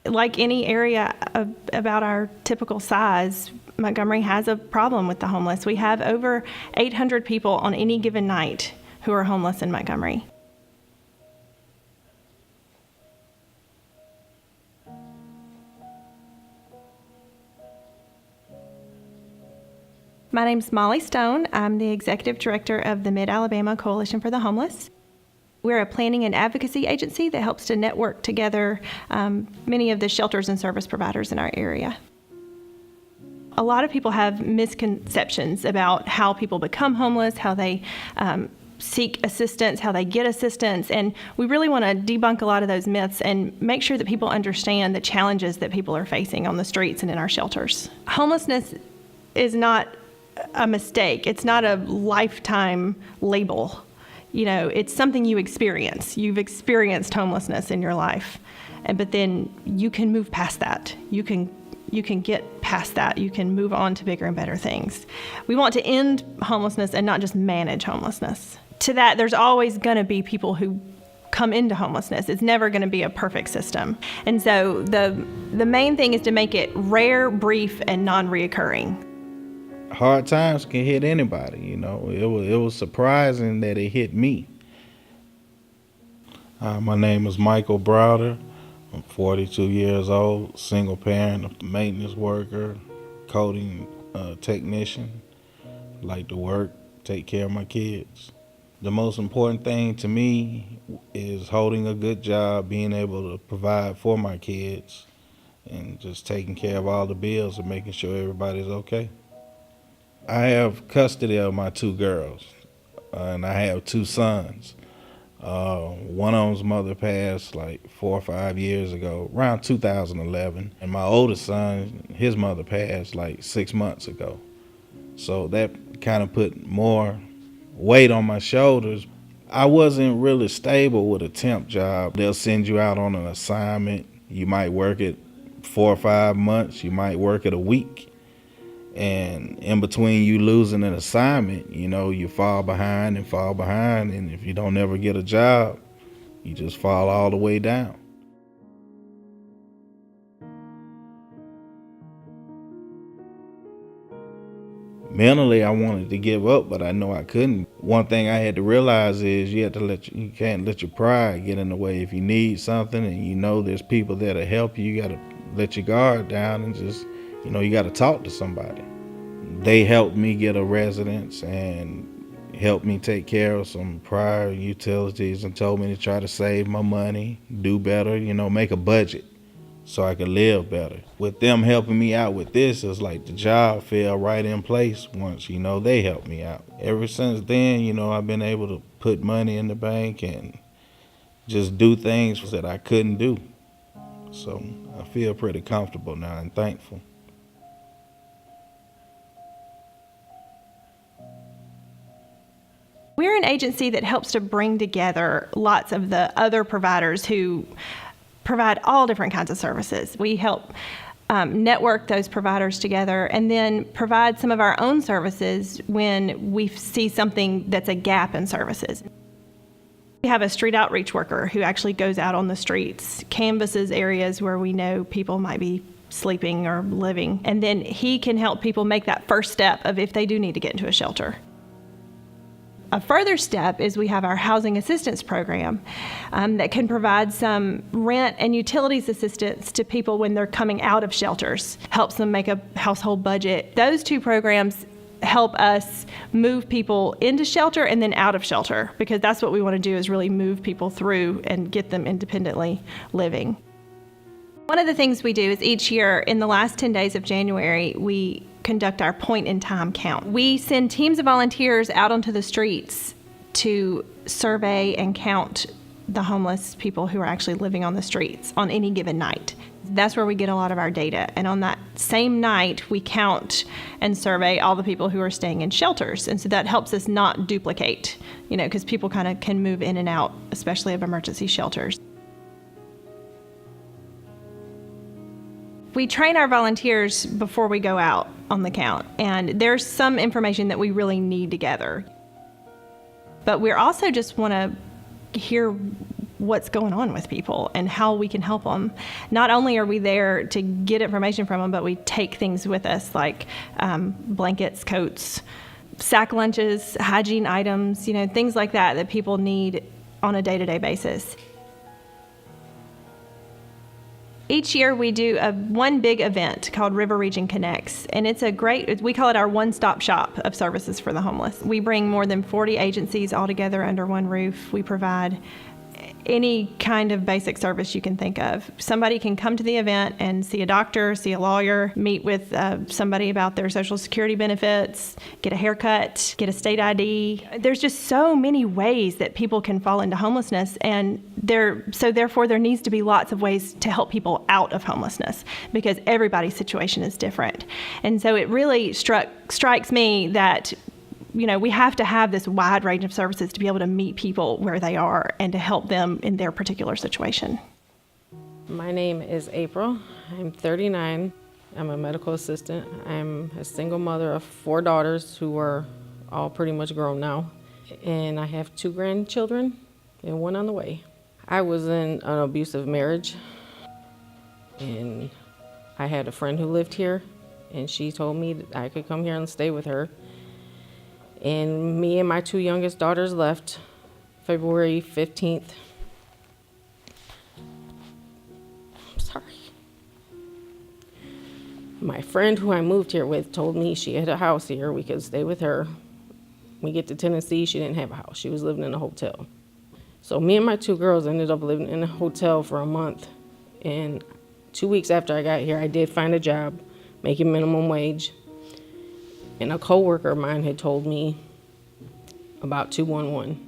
like any area about our typical size, Montgomery has a problem with the homeless. We have over 800 people on any given night who are homeless in Montgomery. My name's Molly Stone. I'm the Executive Director of the Mid-Alabama Coalition for the Homeless. We're a planning and advocacy agency that helps to network together many of the shelters and service providers in our area. A lot of people have misconceptions about how people become homeless, how they seek assistance, how they get assistance, and we really want to debunk a lot of those myths and make sure that people understand the challenges that people are facing on the streets and in our shelters. Homelessness is not a mistake. It's not a lifetime label. You know, it's something you experience. You've experienced homelessness in your life, but then you can move past that. You can get past that. You can move on to bigger and better things. We want to end homelessness and not just manage homelessness. To that, there's always going to be people who come into homelessness. It's never going to be a perfect system. And so the main thing is to make it rare, brief, and non-reoccurring. Hard times can hit anybody, you know. It was surprising that it hit me. My name is Michael Browder. I'm 42 years old, single parent, maintenance worker, coding technician. Like to work, take care of my kids. The most important thing to me is holding a good job, being able to provide for my kids, and just taking care of all the bills and making sure everybody's okay. I have custody of my 2 girls, and I have 2 sons. One of them's mother passed like 4 or 5 years ago, around 2011. And my oldest son, his mother passed like 6 months ago. So that kind of put more weight on my shoulders. I wasn't really stable with a temp job. They'll send you out on an assignment. You might work it 4 or 5 months. You might work it a week. And in between you losing an assignment, you know, you fall behind. And if you don't ever get a job, you just fall all the way down. Mentally, I wanted to give up, but I know I couldn't. One thing I had to realize is you can't let your pride get in the way. If you need something and you know there's people that'll help you, you got to let your guard down and just, you know, you got to talk to somebody. They helped me get a residence and helped me take care of some prior utilities and told me to try to save my money, do better, you know, make a budget so I could live better. With them helping me out with this, it's like the job fell right in place once, you know, they helped me out. Ever since then, you know, I've been able to put money in the bank and just do things that I couldn't do. So I feel pretty comfortable now and thankful. We're an agency that helps to bring together lots of the other providers who provide all different kinds of services. We help network those providers together and then provide some of our own services when we see something that's a gap in services. We have a street outreach worker who actually goes out on the streets, canvasses areas where we know people might be sleeping or living, and then he can help people make that first step of if they do need to get into a shelter. A further step is we have our housing assistance program that can provide some rent and utilities assistance to people when they're coming out of shelters, helps them make a household budget. Those 2 programs help us move people into shelter and then out of shelter, because that's what we want to do, is really move people through and get them independently living. One of the things we do is each year in the last 10 days of January, we conduct our point-in-time count. We send teams of volunteers out onto the streets to survey and count the homeless people who are actually living on the streets on any given night. That's where we get a lot of our data. And on that same night, we count and survey all the people who are staying in shelters. And so that helps us not duplicate, you know, because people kind of can move in and out, especially of emergency shelters. We train our volunteers before we go out on the count, and there's some information that we really need to gather. But we also just want to hear what's going on with people and how we can help them. Not only are we there to get information from them, but we take things with us like blankets, coats, sack lunches, hygiene items, things like that people need on a day-to-day basis. Each year we do one big event called River Region Connects, and we call it our one-stop shop of services for the homeless. We bring more than 40 agencies all together under one roof. We provide any kind of basic service you can think of. Somebody can come to the event and see a doctor, see a lawyer, meet with somebody about their Social Security benefits, get a haircut, get a state ID. There's just so many ways that people can fall into homelessness, and therefore there needs to be lots of ways to help people out of homelessness because everybody's situation is different. And so it really strikes me that we have to have this wide range of services to be able to meet people where they are and to help them in their particular situation. My name is April. I'm 39. I'm a medical assistant. I'm a single mother of 4 daughters who are all pretty much grown now. And I have 2 grandchildren and 1 on the way. I was in an abusive marriage, and I had a friend who lived here, and she told me that I could come here and stay with her. And me and my 2 youngest daughters left February 15th. I'm sorry. My friend who I moved here with told me she had a house here. We could stay with her. We get to Tennessee, she didn't have a house. She was living in a hotel. So me and my 2 girls ended up living in a hotel for a month. And 2 weeks after I got here, I did find a job making minimum wage. And a coworker of mine had told me about 211.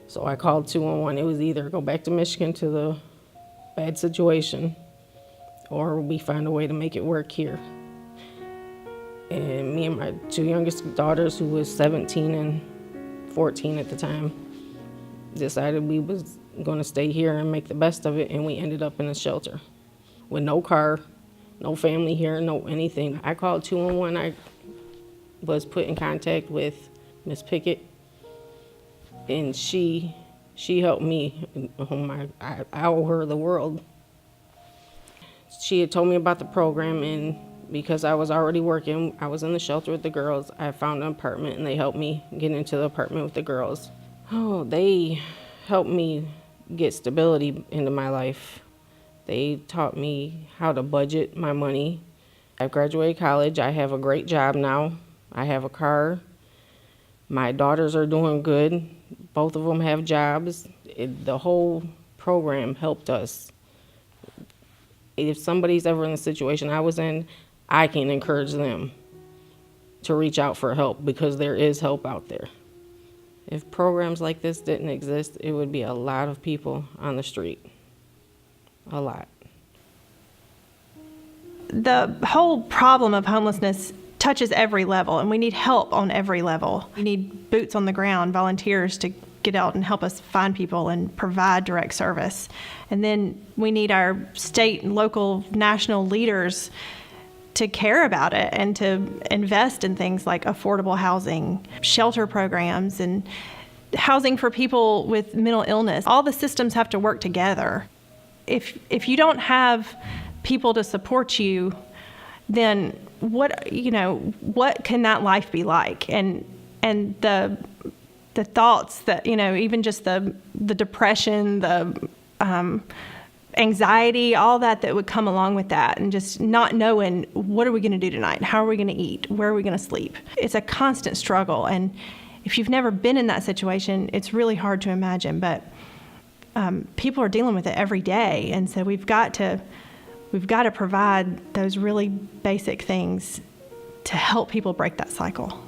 So I called 211. It was either go back to Michigan to the bad situation, or we find a way to make it work here. And me and my 2 youngest daughters, who was 17 and 14 at the time, decided we was going to stay here and make the best of it, and we ended up in a shelter with no car, no family here, no anything. I called 211. I was put in contact with Miss Pickett, and she helped me. I owe her the world. She had told me about the program, and because I was already working, I was in the shelter with the girls. I found an apartment, and they helped me get into the apartment with the girls. Oh, they helped me get stability into my life. They taught me how to budget my money. I graduated college. I have a great job now. I have a car. My daughters are doing good. Both of them have jobs. The whole program helped us. If somebody's ever in the situation I was in, I can encourage them to reach out for help because there is help out there. If programs like this didn't exist, it would be a lot of people on the street. A lot. The whole problem of homelessness touches every level, and we need help on every level. We need boots on the ground, volunteers to get out and help us find people and provide direct service. And then we need our state and local, national leaders to care about it and to invest in things like affordable housing, shelter programs, and housing for people with mental illness. All the systems have to work together. If you don't have people to support you, then what can that life be like? And the thoughts that, even just the depression, the anxiety, all that would come along with that, and just not knowing what are we going to do tonight, how are we going to eat, where are we going to sleep. It's a constant struggle, and if you've never been in that situation, it's really hard to imagine, but people are dealing with it every day, and so we've got to provide those really basic things to help people break that cycle.